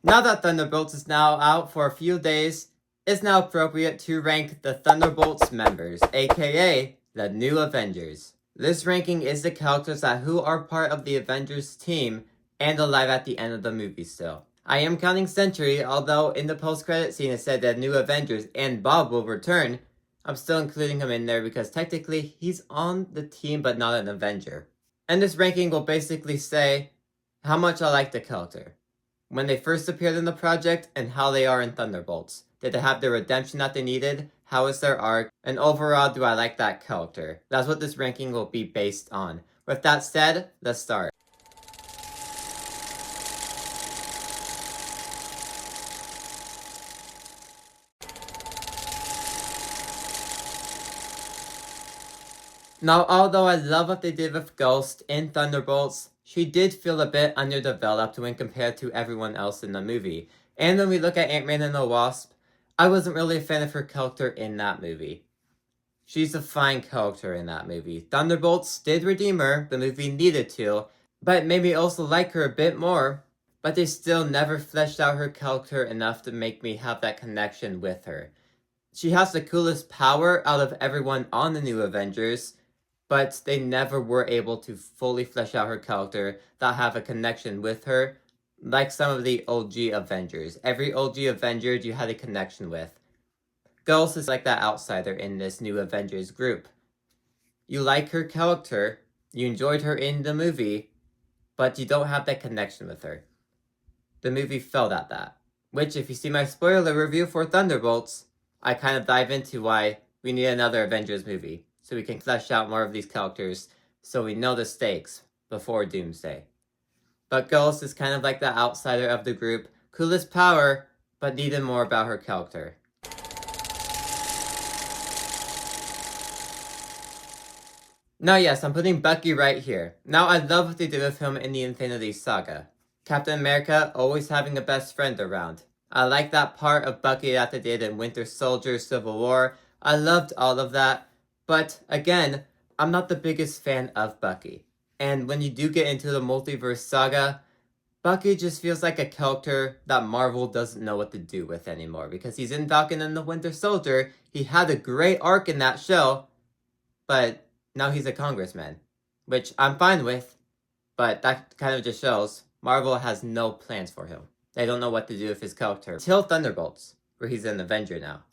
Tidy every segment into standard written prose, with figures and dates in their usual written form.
Now that Thunderbolts is now out for a few days, it's now appropriate to rank the Thunderbolts members, aka the new Avengers. This ranking is the characters who are part of the Avengers team and alive at the end of the movie still. I am counting Sentry, although in the post-credit scene it said that new Avengers and Bob will return. I'm still including him in there because technically he's on the team but not an Avenger. And this ranking will basically say how much I like the character, when they first appeared in the project, and how they are in Thunderbolts. Did they have the redemption that they needed? How is their arc? And overall, do I like that character? That's what this ranking will be based on. With that said, let's start. Now, although I love what they did with Ghost in Thunderbolts, she did feel a bit underdeveloped when compared to everyone else in the movie. And when we look at Ant-Man and the Wasp, I wasn't really a fan of her character in that movie. She's a fine character in that movie. Thunderbolts did redeem her, the movie needed to, but it made me also like her a bit more. But they still never fleshed out her character enough to make me have that connection with her. She has the coolest power out of everyone on the New Avengers, but they never were able to fully flesh out her character that have a connection with her, like some of the OG Avengers. Every OG Avenger you had a connection with. Ghost is like that outsider in this New Avengers group. You like her character, you enjoyed her in the movie, but you don't have that connection with her. The movie failed at that. Which, if you see my spoiler review for Thunderbolts, I kind of dive into why we need another Avengers movie, so we can flesh out more of these characters, so we know the stakes before Doomsday. But Ghost is kind of like the outsider of the group, coolest power, but needed more about her character. Now yes, I'm putting Bucky right here. Now I love what they did with him in the Infinity Saga. Captain America always having a best friend around. I like that part of Bucky that they did in Winter Soldier, Civil War. I loved all of that. But again, I'm not the biggest fan of Bucky. And when you do get into the multiverse saga, Bucky just feels like a character that Marvel doesn't know what to do with anymore. Because he's in Falcon and the Winter Soldier, he had a great arc in that show, but now he's a congressman. Which I'm fine with, but that kind of just shows Marvel has no plans for him. They don't know what to do with his character. Till Thunderbolts, where he's an Avenger now.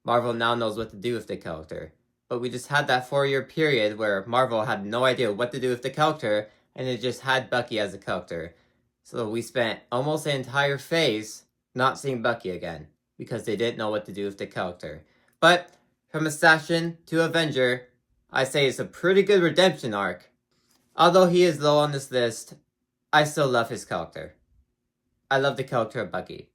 Marvel now knows what to do with the character. But we just had that 4-year period where Marvel had no idea what to do with the character, and it just had Bucky as a character. So we spent almost the entire phase not seeing Bucky again, because they didn't know what to do with the character. But from Assassin to Avenger, I say it's a pretty good redemption arc. Although he is low on this list, I still love his character. I love the character of Bucky.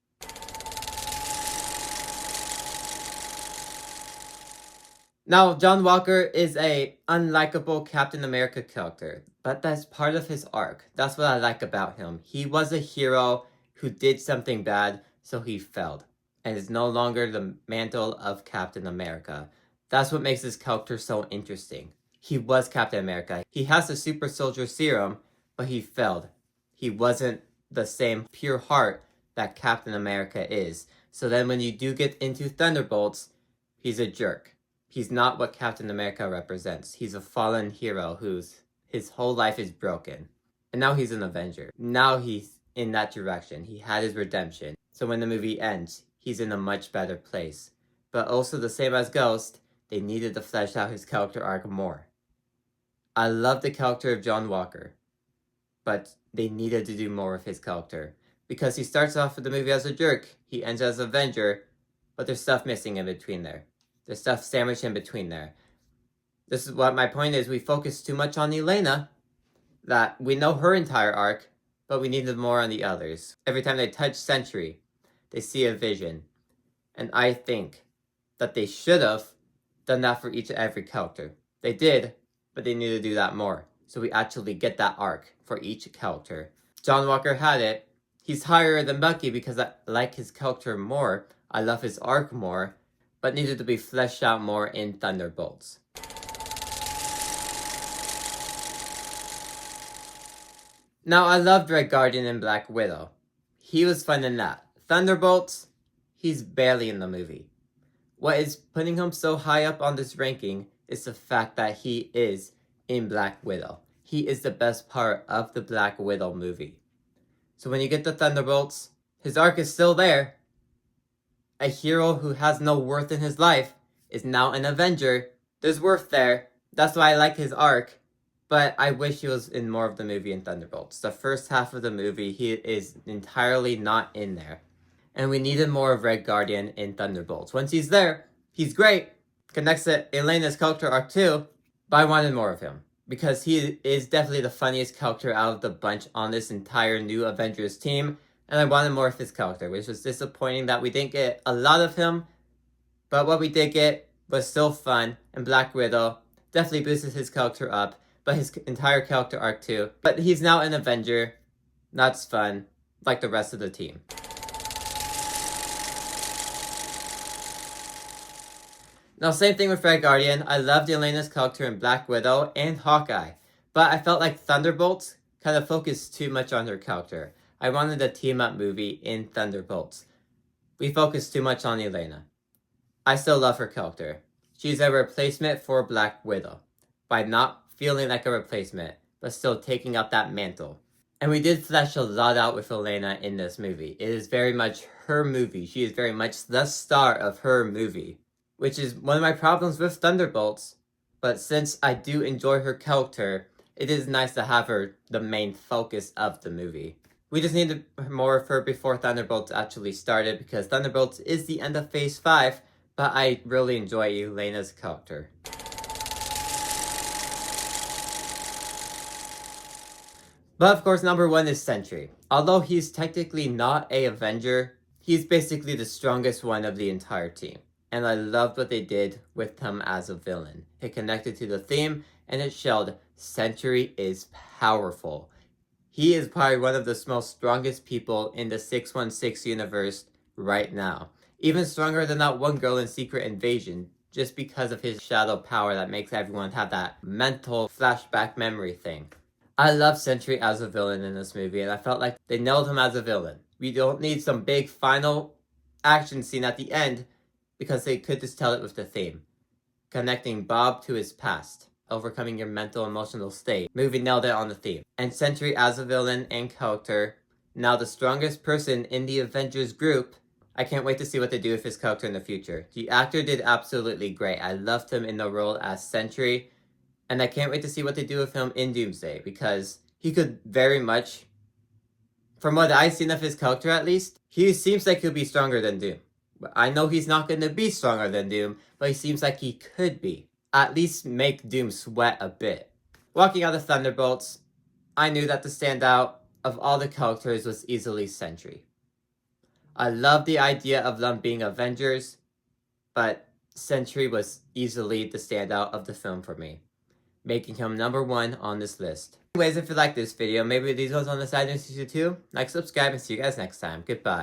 Now, John Walker is a unlikable Captain America character, but that's part of his arc. That's what I like about him. He was a hero who did something bad, so he failed, and is no longer the mantle of Captain America. That's what makes this character so interesting. He was Captain America. He has the super soldier serum, but he failed. He wasn't the same pure heart that Captain America is. So then when you do get into Thunderbolts, he's a jerk. He's not what Captain America represents. He's a fallen hero his whole life is broken. And now he's an Avenger. Now he's in that direction. He had his redemption. So when the movie ends, he's in a much better place. But also the same as Ghost, they needed to flesh out his character arc more. I love the character of John Walker, but they needed to do more with his character. Because he starts off with the movie as a jerk, he ends as Avenger, but there's stuff missing in between there. There's stuff sandwiched in between there. This is what my point is. We focus too much on Yelena, that we know her entire arc, but we needed more on the others. Every time they touch Sentry, they see a vision. And I think that they should have done that for each and every character. They did, but they need to do that more, so we actually get that arc for each character. John Walker had it. He's higher than Bucky because I like his character more. I love his arc more, but needed to be fleshed out more in Thunderbolts. Now, I loved Red Guardian and Black Widow. He was fun in that. Thunderbolts, he's barely in the movie. What is putting him so high up on this ranking is the fact that he is in Black Widow. He is the best part of the Black Widow movie. So when you get the Thunderbolts, his arc is still there. A hero who has no worth in his life is now an Avenger. There's worth there. That's why I like his arc. But I wish he was in more of the movie in Thunderbolts. The first half of the movie, he is entirely not in there. And we needed more of Red Guardian in Thunderbolts. Once he's there, he's great. Connects to Yelena's character arc too. But I wanted more of him. Because he is definitely the funniest character out of the bunch on this entire new Avengers team. And I wanted more of his character, which was disappointing that we didn't get a lot of him. But what we did get was still fun. And Black Widow definitely boosted his character up. But his entire character arc too. But he's now an Avenger. That's fun. Like the rest of the team. Now, same thing with Red Guardian. I loved Yelena's character in Black Widow and Hawkeye. But I felt like Thunderbolts kind of focused too much on her character. I wanted a team-up movie in Thunderbolts. We focused too much on Yelena. I still love her character. She's a replacement for Black Widow. By not feeling like a replacement, but still taking up that mantle. And we did flesh a lot out with Yelena in this movie. It is very much her movie. She is very much the star of her movie. Which is one of my problems with Thunderbolts. But since I do enjoy her character, it is nice to have her the main focus of the movie. We just needed more of her before Thunderbolts actually started, because Thunderbolts is the end of Phase 5, but I really enjoy Yelena's character. But of course, number 1 is Sentry. Although he's technically not an Avenger, he's basically the strongest one of the entire team. And I loved what they did with him as a villain. It connected to the theme, and it showed Sentry is powerful. He is probably one of the most strongest people in the 616 universe right now. Even stronger than that one girl in Secret Invasion, just because of his shadow power that makes everyone have that mental flashback memory thing. I love Sentry as a villain in this movie, and I felt like they nailed him as a villain. We don't need some big final action scene at the end, because they could just tell it with the theme. Connecting Bob to his past. Overcoming your mental emotional state. Movie nailed it on the theme. And Sentry as a villain and character. Now the strongest person in the Avengers group. I can't wait to see what they do with his character in the future. The actor did absolutely great. I loved him in the role as Sentry. And I can't wait to see what they do with him in Doomsday. Because he could very much, from what I've seen of his character at least, he seems like he'll be stronger than Doom. I know he's not going to be stronger than Doom, but he seems like he could be. At least make Doom sweat a bit. Walking out of Thunderbolts, I knew that the standout of all the characters was easily Sentry. I love the idea of them being Avengers, but Sentry was easily the standout of the film for me, making him number 1 on this list. Anyways, if you like this video, maybe these ones on the side interested you too. Like, subscribe, and see you guys next time. Goodbye.